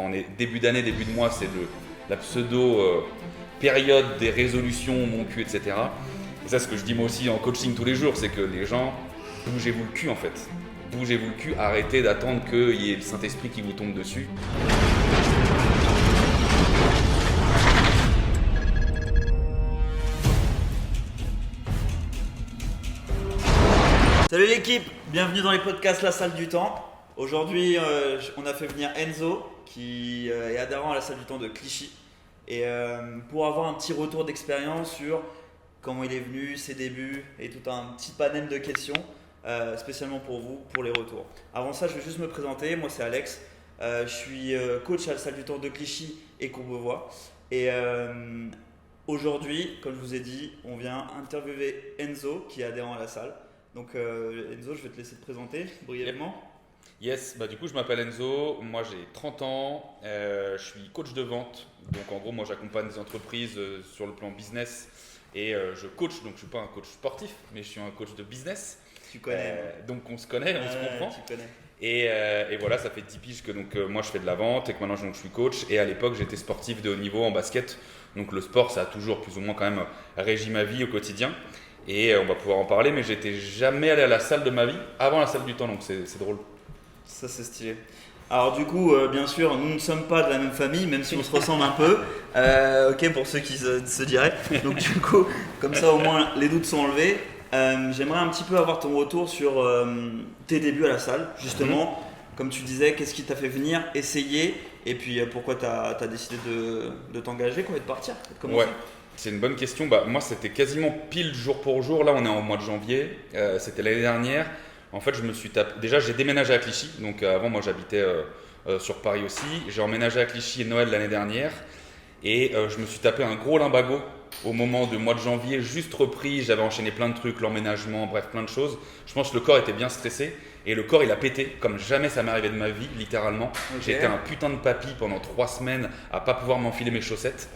On est début d'année, début de mois, c'est la pseudo période des résolutions, mon cul, etc. Et ça, ce que je dis moi aussi en coaching tous les jours, c'est que les gens, bougez-vous le cul en fait. Bougez-vous le cul, arrêtez d'attendre qu'il y ait le Saint-Esprit qui vous tombe dessus. Salut l'équipe, bienvenue dans les podcasts La Salle du Temps. Aujourd'hui, on a fait venir Enzo qui est adhérent à la Salle du Temps de Clichy et pour avoir un petit retour d'expérience sur comment il est venu, ses débuts et tout un petit panel de questions spécialement pour vous, pour les retours. Avant ça, je vais juste me présenter, moi c'est Alex, je suis coach à la Salle du Temps de Clichy et Courbevoie et aujourd'hui, comme je vous ai dit, on vient interviewer Enzo qui est adhérent à la salle. Donc Enzo, je vais te laisser te présenter brièvement. Yes, du coup je m'appelle Enzo, moi j'ai 30 ans, je suis coach de vente. Donc en gros moi j'accompagne des entreprises sur le plan business et je coach, donc je ne suis pas un coach sportif, mais je suis un coach de business. Tu connais. Donc on se connaît, on se comprend. Tu connais. Et voilà, ça fait 10 piges que moi je fais de la vente et que maintenant je suis coach. Et à l'époque j'étais sportif de haut niveau en basket. Donc le sport ça a toujours plus ou moins quand même régi ma vie au quotidien. Et on va pouvoir en parler, mais j'étais jamais allé à la salle de ma vie avant la salle du temps, donc c'est drôle. Ça c'est stylé. Alors du coup, bien sûr, nous ne sommes pas de la même famille, même si on se ressemble un peu. Ok, pour ceux qui se diraient. Donc du coup, comme ça au moins les doutes sont enlevés. J'aimerais un petit peu avoir ton retour sur tes débuts à la salle, justement. Comme tu disais, qu'est-ce qui t'a fait venir, essayer, et puis pourquoi tu as décidé de t'engager et de partir, de commencer. Ouais. C'est une bonne question. Moi, c'était quasiment pile jour pour jour. Là, on est en mois de janvier. C'était l'année dernière. En fait, je me suis tapé. Déjà, j'ai déménagé à Clichy. Donc, avant, moi, j'habitais sur Paris aussi. J'ai emménagé à Clichy Noël l'année dernière. Et je me suis tapé un gros limbago au moment du mois de janvier, juste repris. J'avais enchaîné plein de trucs, l'emménagement, bref, plein de choses. Je pense que le corps était bien stressé. Et le corps, il a pété, comme jamais ça m'est arrivé de ma vie, littéralement. Okay. J'ai été un putain de papy pendant 3 semaines à pas pouvoir m'enfiler mes chaussettes.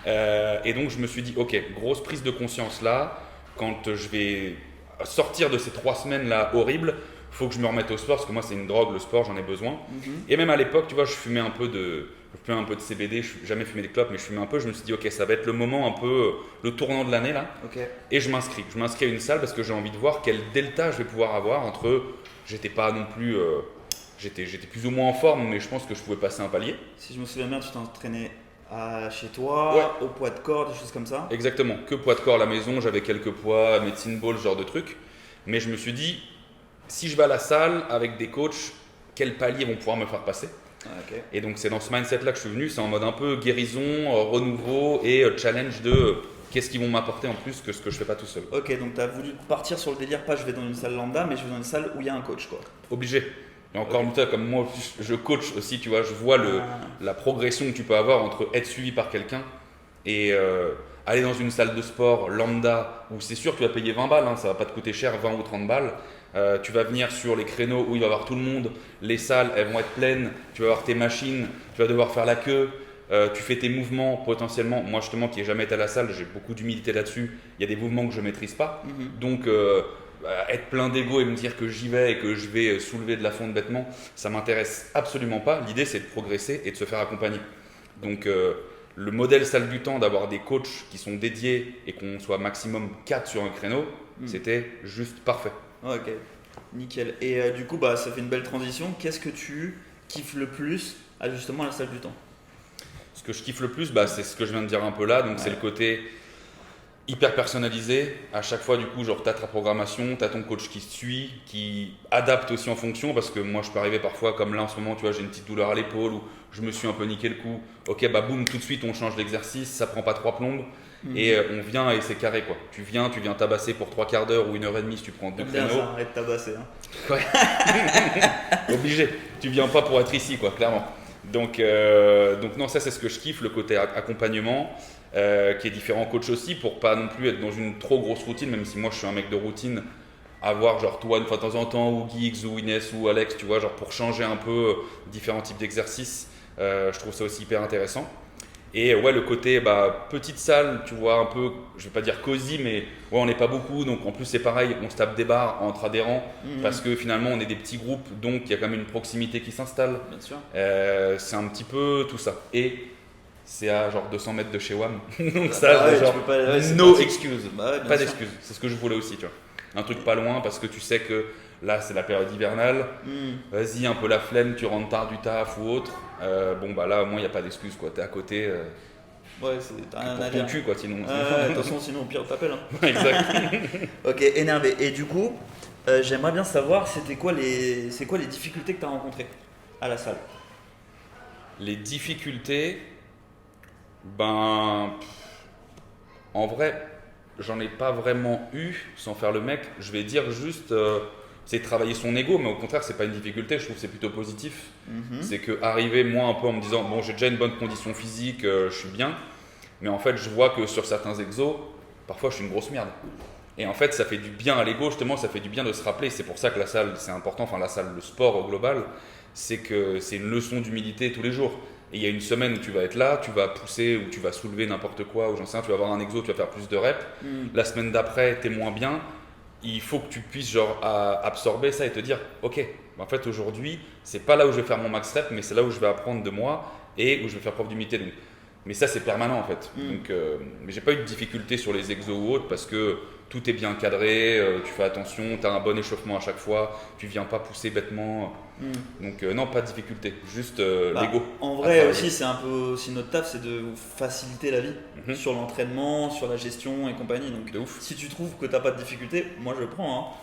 Et donc je me suis dit, ok, grosse prise de conscience là, quand je vais sortir de ces 3 semaines là horribles, faut que je me remette au sport parce que moi c'est une drogue, le sport, j'en ai besoin. Et même à l'époque, tu vois, je fumais un peu de CBD, je n'ai jamais fumé des clopes, mais je fumais un peu. Je me suis dit, ok, ça va être le moment un peu, le tournant de l'année là. Okay. Et je m'inscris à une salle parce que j'ai envie de voir quel delta je vais pouvoir avoir entre, j'étais pas non plus, j'étais plus ou moins en forme, mais je pense que je pouvais passer un palier. Si je me souviens bien, tu t'entraînais chez toi, ouais. Au poids de corps, des choses comme ça. Exactement, que poids de corps à la maison, j'avais quelques poids, medicine ball, ce genre de trucs. Mais je me suis dit, si je vais à la salle avec des coachs, quels paliers vont pouvoir me faire passer. Okay. Et donc c'est dans ce mindset là que je suis venu, c'est en mode un peu guérison, renouveau et challenge de qu'est-ce qu'ils vont m'apporter en plus que ce que je fais pas tout seul. Ok, donc tu as voulu partir sur le délire, pas je vais dans une salle lambda, mais je vais dans une salle où il y a un coach quoi. Obligé. Et encore une fois, comme moi je coach aussi, tu vois, je vois la progression que tu peux avoir entre être suivi par quelqu'un et aller dans une salle de sport lambda où c'est sûr que tu vas payer 20 balles, hein, ça va pas te coûter cher, 20 ou 30 balles. Tu vas venir sur les créneaux où il va y avoir tout le monde, les salles elles vont être pleines, tu vas avoir tes machines, tu vas devoir faire la queue, tu fais tes mouvements potentiellement. Moi justement qui n'ai jamais été à la salle, j'ai beaucoup d'humilité là-dessus, il y a des mouvements que je ne maîtrise pas. Donc être plein d'ego et me dire que j'y vais et que je vais soulever de la fonte bêtement, ça m'intéresse absolument pas. L'idée c'est de progresser et de se faire accompagner. Donc le modèle salle du temps d'avoir des coachs qui sont dédiés et qu'on soit maximum 4 sur un créneau, c'était juste parfait. Ok, nickel. Et du coup ça fait une belle transition. Qu'est-ce que tu kiffes le plus à justement la salle du temps? Ce que je kiffe le plus, c'est ce que je viens de dire un peu là, donc c'est le côté hyper personnalisé. À chaque fois, du coup, genre, tu as ta programmation, tu as ton coach qui te suit, qui adapte aussi en fonction. Parce que moi, je peux arriver parfois, comme là en ce moment, tu vois, j'ai une petite douleur à l'épaule ou je me suis un peu niqué le cou. Ok, boum, tout de suite, on change d'exercice, ça prend pas 3 plombes. Et on vient et c'est carré, quoi. Tu viens tabasser pour 3 quarts d'heure ou 1h30 si tu prends 2 créneaux. Bien ça, arrête de tabasser. Hein. Ouais. Obligé. Tu viens pas pour être ici, quoi, clairement. Donc non, ça, c'est ce que je kiffe, le côté accompagnement. Qui est différent coach aussi pour pas non plus être dans une trop grosse routine, même si moi je suis un mec de routine, avoir genre toi une fois de temps en temps ou Geeks ou Inès ou Alex, tu vois, genre pour changer un peu différents types d'exercices, je trouve ça aussi hyper intéressant. Et ouais, le côté petite salle, tu vois, un peu, je vais pas dire cosy, mais ouais, on n'est pas beaucoup. Donc en plus, c'est pareil, on se tape des barres entre adhérents parce que finalement, on est des petits groupes. Donc il y a quand même une proximité qui s'installe. Bien sûr. C'est un petit peu tout ça. Et c'est à genre 200 mètres de chez WAM. Donc ouais, genre, tu peux pas, ouais, c'est no pratique. excuse. Bah ouais, bien Pas sûr. d'excuse. C'est ce que je voulais aussi, tu vois. Un truc pas loin parce que tu sais que là, c'est la période hivernale. Vas-y, un peu la flemme, tu rentres tard du taf ou autre. Là, au moins, il n'y a pas d'excuse, quoi. T'es à côté. Ouais, t'as rien à Pour ton dire. cul, quoi, sinon. De toute façon, sinon, au pire, on t'appelle. Hein. Exact. Ok, énervé. Et du coup, j'aimerais bien savoir, c'est quoi les difficultés que tu as rencontrées à la salle? Les difficultés, en vrai, j'en ai pas vraiment eu, sans faire le mec. Je vais dire juste, c'est travailler son ego, mais au contraire, c'est pas une difficulté. Je trouve que c'est plutôt positif. C'est que arriver moi un peu en me disant, bon, j'ai déjà une bonne condition physique, je suis bien, mais en fait, je vois que sur certains exos, parfois, je suis une grosse merde. Et en fait, ça fait du bien à l'ego, justement, ça fait du bien de se rappeler. C'est pour ça que la salle, c'est important. Enfin, la salle, le sport au global, c'est que c'est une leçon d'humilité tous les jours. Et il y a une semaine où tu vas être là, tu vas pousser ou tu vas soulever n'importe quoi, ou j'en sais rien, tu vas avoir un exo, tu vas faire plus de reps. La semaine d'après, tu es moins bien. Il faut que tu puisses absorber ça et te dire, ok, en fait aujourd'hui, c'est pas là où je vais faire mon max rep, mais c'est là où je vais apprendre de moi et où je vais faire preuve d'humilité. Donc, mais ça, c'est permanent en fait. Donc, mais j'ai pas eu de difficulté sur les exos ou autres parce que tout est bien cadré, tu fais attention, tu as un bon échauffement à chaque fois, tu viens pas pousser bêtement. Donc non, pas de difficulté, juste l'ego. En vrai aussi, c'est un peu aussi notre taf, c'est de vous faciliter la vie sur l'entraînement, sur la gestion et compagnie. Donc De ouf. si tu trouves que t'as pas de difficulté, moi je prends.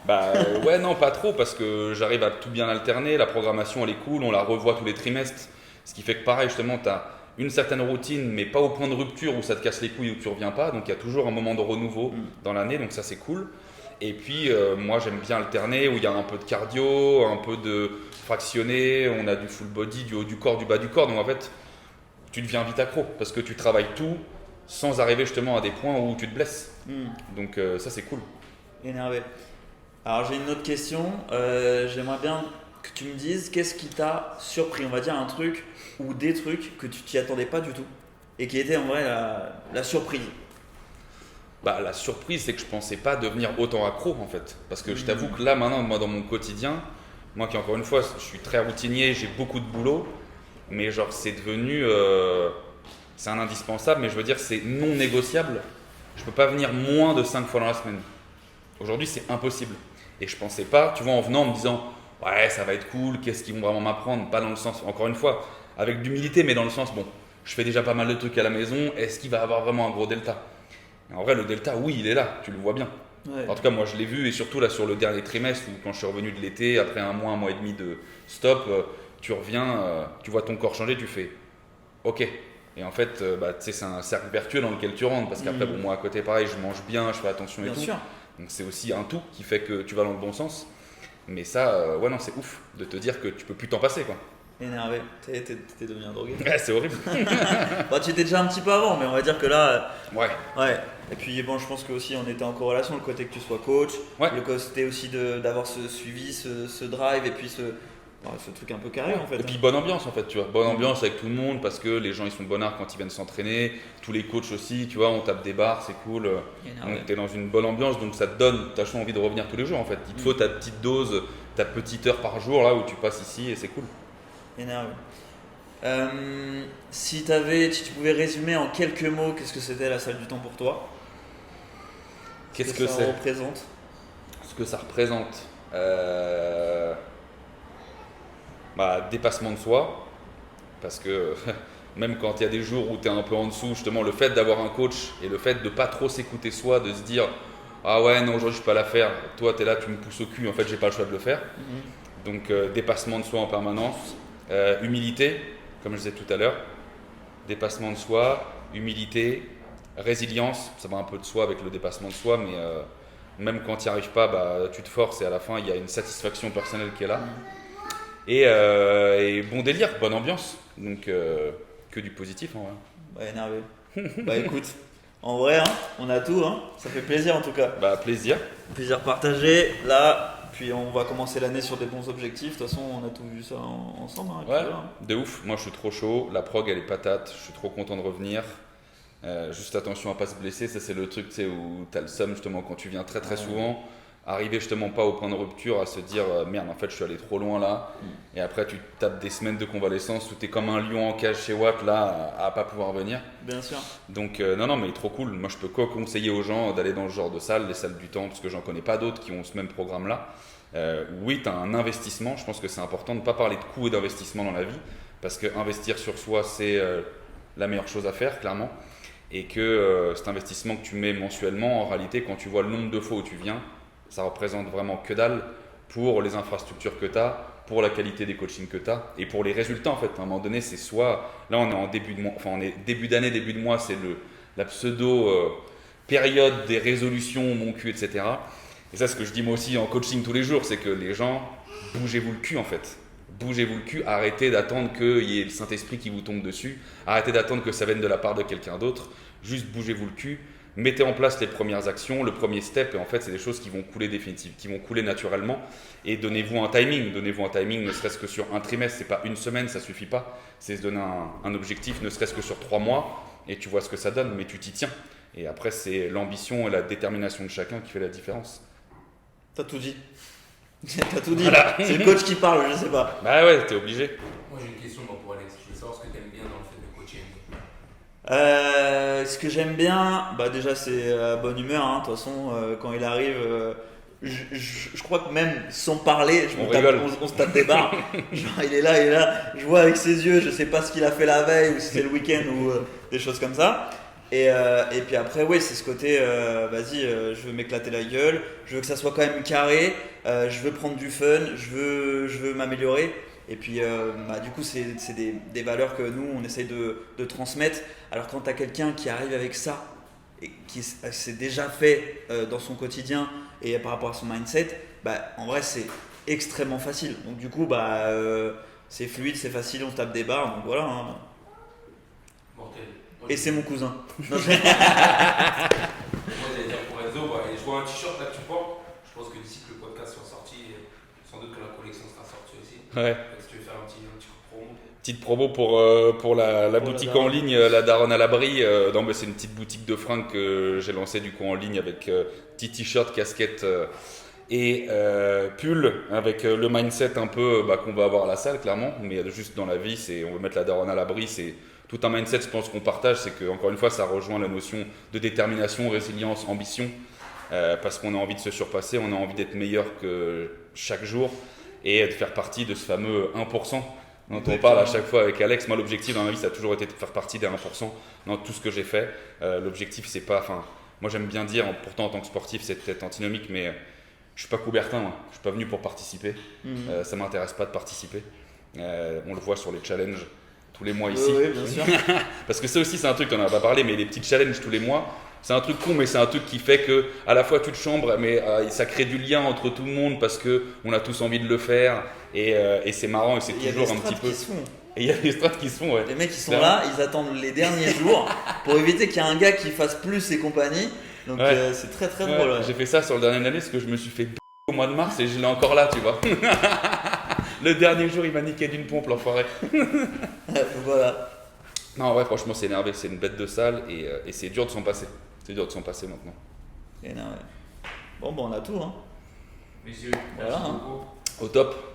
Ouais, non, pas trop parce que j'arrive à tout bien alterner, la programmation elle est cool, on la revoit tous les trimestres, ce qui fait que pareil justement, tu as une certaine routine, mais pas au point de rupture où ça te casse les couilles ou que tu reviens pas. Donc il y a toujours un moment de renouveau dans l'année, donc ça c'est cool. Et puis moi j'aime bien alterner où il y a un peu de cardio, un peu de fractionné, on a du full body, du haut du corps, du bas du corps. Donc en fait, tu deviens vite accro parce que tu travailles tout sans arriver justement à des points où tu te blesses. Donc ça c'est cool. Énervé. Alors j'ai une autre question. J'aimerais bien que tu me dises qu'est-ce qui t'a surpris, on va dire un truc ou des trucs que tu t'y attendais pas du tout et qui était en vrai la surprise. La surprise, c'est que je pensais pas devenir autant accro en fait. Parce que je t'avoue que là maintenant, moi dans mon quotidien, moi qui encore une fois, je suis très routinier, j'ai beaucoup de boulot, mais genre c'est devenu, c'est un indispensable, mais je veux dire c'est non négociable. Je peux pas venir moins de 5 fois dans la semaine. Aujourd'hui c'est impossible. Et je pensais pas, tu vois, en venant en me disant, ouais ça va être cool, qu'est-ce qu'ils vont vraiment m'apprendre, pas dans le sens, encore une fois, avec d'humilité, mais dans le sens, bon, je fais déjà pas mal de trucs à la maison, est-ce qu'il va avoir vraiment un gros delta? Et en vrai, le delta, oui, il est là, tu le vois bien. Ouais. En tout cas, moi, je l'ai vu, et surtout là sur le dernier trimestre, où quand je suis revenu de l'été, après un mois et demi de stop, tu reviens, tu vois ton corps changer, tu fais, ok. Et en fait, tu sais, c'est un cercle vertueux dans lequel tu rentres, parce qu'après, bon, moi à côté, pareil, je mange bien, je fais attention et Bien tout. sûr. Donc c'est aussi un tout qui fait que tu vas dans le bon sens. Mais ça, ouais, non, c'est ouf de te dire que tu peux plus t'en passer, quoi. Énervé. T'es devenu un drogué. Ouais, c'est horrible. Tu étais déjà un petit peu avant, mais on va dire que là. Ouais. Ouais. Et puis bon, je pense que aussi on était en corrélation, le côté que tu sois coach, Ouais. le côté aussi d'avoir ce suivi, ce drive et puis ce truc un peu carré en fait. Et puis bonne ambiance en fait, tu vois, bonne ambiance avec tout le monde parce que les gens ils sont bonnards quand ils viennent s'entraîner, tous les coachs aussi, tu vois, on tape des barres, c'est cool. Énervé. Donc t'es dans une bonne ambiance, donc ça te donne, t'as toujours envie de revenir tous les jours en fait. Il te faut ta petite dose, ta petite heure par jour là où tu passes ici et c'est cool. Énervé. Si tu pouvais résumer en quelques mots, qu'est-ce que c'était la salle du temps pour toi? Qu'est-ce que ça c'est? représente? Ce que ça représente, dépassement de soi, parce que même quand il y a des jours où tu es un peu en dessous, justement le fait d'avoir un coach et le fait de pas trop s'écouter soi, de se dire ah ouais non aujourd'hui je peux pas la faire, toi tu es là tu me pousses au cul, en fait j'ai pas le choix de le faire. Donc dépassement de soi en permanence, humilité comme je disais tout à l'heure, dépassement de soi, humilité, résilience, ça va un peu de soi avec le dépassement de soi, mais même quand tu n'y arrives pas, tu te forces et à la fin il y a une satisfaction personnelle qui est là. Et bon délire, bonne ambiance, donc que du positif en vrai. Énervé. Écoute, en vrai, on a tout, ça fait plaisir en tout cas. Plaisir. Plaisir partagé. Là, Puis on va commencer l'année sur des bons objectifs. De toute façon, on a tout vu ça ensemble. Hein, et puis Ouais, voilà. de ouf. Moi, je suis trop chaud. La prog, elle est patate. Je suis trop content de revenir. Juste attention à pas se blesser. Ça, c'est le truc, tu sais, où t'as le seum justement quand tu viens très très souvent. Arriver justement pas au point de rupture, à se dire merde, en fait, je suis allé trop loin là. Et après, tu tapes des semaines de convalescence où t'es comme un lion en cage chez Watt là, à pas pouvoir venir. Bien sûr. Donc, non, mais trop cool. Moi, je peux quoi conseiller aux gens d'aller dans ce genre de salle, les salles du temps, parce que j'en connais pas d'autres qui ont ce même programme là. Oui, tu as un investissement. Je pense que c'est important de ne pas parler de coût et d'investissement dans la vie, parce que investir sur soi, c'est la meilleure chose à faire, clairement. Et que cet investissement que tu mets mensuellement, en réalité, quand tu vois le nombre de fois où tu viens, ça représente vraiment que dalle pour les infrastructures que tu as, pour la qualité des coachings que tu as et pour les résultats en fait. À un moment donné, c'est soit, là on est en début de mois, enfin on est début d'année, début de mois, c'est la pseudo période des résolutions, mon cul, etc. Et ça, ce que je dis moi aussi en coaching tous les jours, c'est que les gens, bougez-vous le cul en fait. Bougez-vous le cul, arrêtez d'attendre qu'il y ait le Saint-Esprit qui vous tombe dessus, arrêtez d'attendre que ça vienne de la part de quelqu'un d'autre, juste bougez-vous le cul. Mettez en place les premières actions, le premier step, et en fait, c'est des choses qui vont couler définitivement, qui vont couler naturellement. Et donnez-vous un timing, ne serait-ce que sur un trimestre, c'est pas une semaine, ça suffit pas. C'est se donner un objectif, ne serait-ce que sur 3 mois, et tu vois ce que ça donne, mais tu t'y tiens. Et après, c'est l'ambition et la détermination de chacun qui fait la différence. T'as tout dit. T'as tout dit. Voilà. C'est le coach qui parle, je sais pas. Bah ouais, t'es obligé. Moi j'ai une question pour Alex. Je veux savoir ce que tu aimes bien dans le fait de coacher. Ce que j'aime bien, bah déjà c'est bonne humeur. Hein. De toute façon, quand il arrive, je crois que même sans parler, on se tape des barres. Genre il est là, je vois avec ses yeux, je sais pas ce qu'il a fait la veille ou si c'est le week-end ou des choses comme ça. Et puis après, oui, c'est ce côté, vas-y, je veux m'éclater la gueule, je veux que ça soit quand même carré, je veux prendre du fun, je veux m'améliorer. Et puis, du coup, c'est des valeurs que nous, on essaye de transmettre. Alors, quand tu as quelqu'un qui arrive avec ça, et qui s'est déjà fait dans son quotidien et par rapport à son mindset, en vrai, c'est extrêmement facile. Donc, du coup, c'est fluide, c'est facile, on se tape des barres. Donc, voilà. Hein. Mortel. Et c'est mon cousin. Moi j'allais dire pour Enzo, et je vois un t-shirt là que tu portes. Je pense que d'ici que le podcast soit sorti, sans doute que la collection sera sortie aussi. Ouais. Si tu veux faire un petit coup de promo. Petite promo pour la boutique en ligne, la Daronne à l'abri. Non, mais c'est une petite boutique de fringues que j'ai lancée du coup en ligne avec petit t-shirt, casquette et pull avec le mindset un peu qu'on va avoir à la salle clairement. Mais juste dans la vie, on veut mettre la Daronne à l'abri. C'est tout un mindset, je pense qu'on partage, c'est que encore une fois, ça rejoint la notion de détermination, résilience, ambition, parce qu'on a envie de se surpasser, on a envie d'être meilleur que chaque jour et de faire partie de ce fameux 1%. Dont on parle à chaque fois avec Alex. Moi, l'objectif dans ma vie, ça a toujours été de faire partie des 1% dans tout ce que j'ai fait. L'objectif, c'est pas. Enfin, moi, j'aime bien dire, pourtant, en tant que sportif, c'est peut-être antinomique, mais je suis pas Coubertin. Moi. Je suis pas venu pour participer. Ça m'intéresse pas de participer. On le voit sur les challenges tous les mois ici. Oui, bien sûr. Parce que ça aussi, c'est un truc, on en a pas parlé, mais les petits challenges tous les mois. C'est un truc con, mais c'est un truc qui fait que à la fois tu te chambres, mais ça crée du lien entre tout le monde parce que on a tous envie de le faire et c'est marrant et c'est toujours un petit peu. Et il y a des strates qui se font, ouais. Les mecs qui sont là, ils attendent les derniers jours pour éviter qu'il y ait un gars qui fasse plus et compagnie. Donc c'est très très drôle. Ouais. J'ai fait ça sur le dernier année parce que je me suis fait au mois de mars et je l'ai encore là, tu vois. Le dernier jour, il m'a niqué d'une pompe, l'enfoiré. Voilà. Non, ouais, franchement, c'est énervé. C'est une bête de salle et c'est dur de s'en passer. C'est dur de s'en passer maintenant. Énervé. Bon, on a tout, hein. Messieurs, voilà, merci beaucoup. Au top.